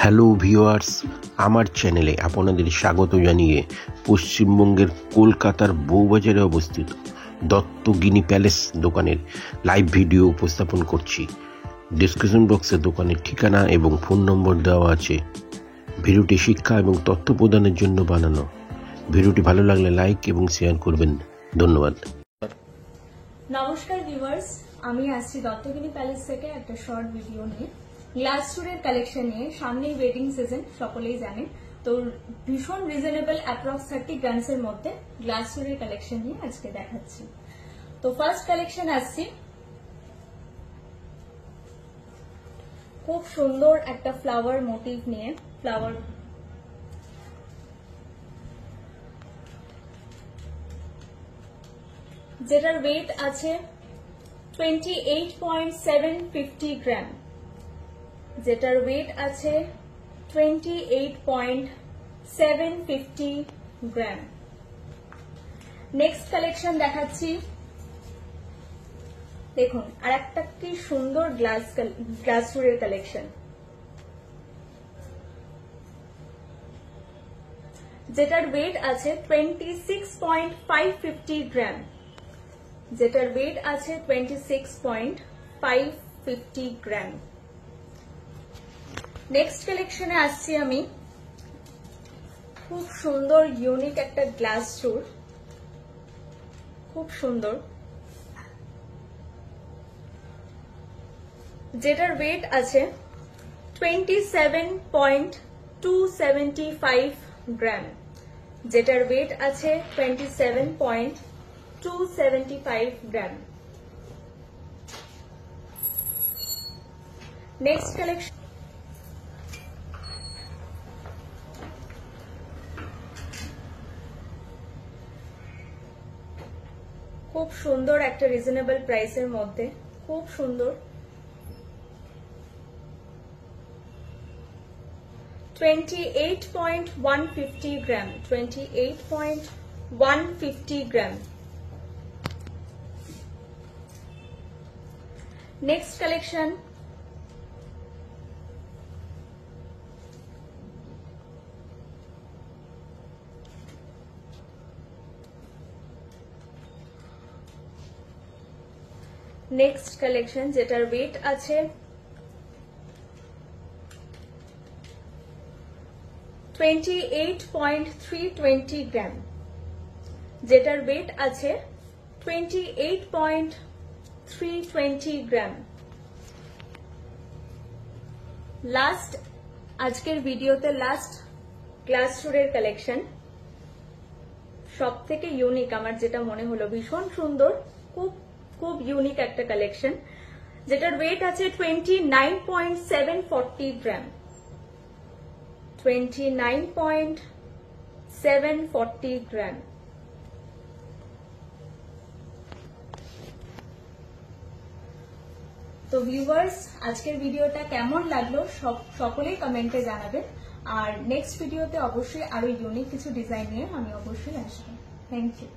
Hello viewers, আমার চ্যানেলে আপনাদের স্বাগত জানিয়ে পশ্চিমবঙ্গের কলকাতার বউবাজারে অবস্থিত দত্তগিনি প্যালেস দোকানের লাইভ ভিডিও উপস্থাপন করছি। ডিসক্রিপশন বক্সে দোকানের ঠিকানা এবং ফোন নম্বর দেওয়া আছে। ভিডিওটি শিক্ষা এবং তথ্য প্রদানের জন্য বানানো। ভিডিওটি ভালো লাগলে লাইক এবং শেয়ার করবেন। ধন্যবাদ। নমস্কার ভিউয়ার্স, আমি আসছি দত্তগিনি প্যালেস থেকে একটা শর্ট ভিডিও নিয়ে। গ্লাস স্টোরের কালেকশন নিয়ে। সামনেই ওয়েডিং সিজন, সকলেই জানেন। তো ভীষণ রিজনেবল, অ্যাপ্রক্স 30 গ্রামস এর মধ্যে গ্লাস স্টোরের কালেকশন নিয়ে আজকে দেখাচ্ছি। তো ফার্স্ট কালেকশন আসছি খুব সুন্দর একটা ফ্লাওয়ার মোটিভ নিয়ে। ফ্লাওয়ার যেটার ওয়েট আছে 28.750 গ্রাম, যেটার ওয়েট আছে 28.750 গ্রাম। নেক্সট কালেকশন দেখাচ্ছি। দেখুন আর একটা কি সুন্দর গ্লাস স্টোরের কালেকশন, যেটার ওয়েট আছে 26.550 গ্রাম, যেটার ওয়েট আছে 26.550 গ্রাম। নেক্সট কালেকশনে আসছি আমি। খুব সুন্দর ইউনিক একটা গ্লাস স্টোর, খুব সুন্দর, যেটার ওয়েট আছে 27.275 গ্রাম, যেটার ওয়েট আছে 27.275 গ্রাম। নেক্সট কালেকশন খুব সুন্দর একটা রিজনেবল প্রাইসের মধ্যে, খুব সুন্দর। 28.150 গ্রাম, 28.150 গ্রাম। নেক্সট কালেকশন যেটার ওয়েট আছে 28.320 গ্রাম, যেটার ওয়েট আছে 28.320 গ্রাম। লাস্ট আজকের ভিডিওতে লাস্ট গ্লাস স্টোরের কালেকশন, সব থেকে ইউনিক আমার যেটা মনে হলো, ভীষণ সুন্দর, খুব খুব ইউনিক একটা কালেকশন, যেটার ওয়েট আছে 29.740 গ্রাম, 29.740 গ্রাম। তো ভিউয়ার্স, আজকের ভিডিওটা কেমন লাগলো সকলেই কমেন্টে জানাবেন। আর নেক্সট ভিডিওতে অবশ্যই আরো ইউনিক কিছু ডিজাইন নিয়ে আমি অবশ্যই আসবো। Thank you.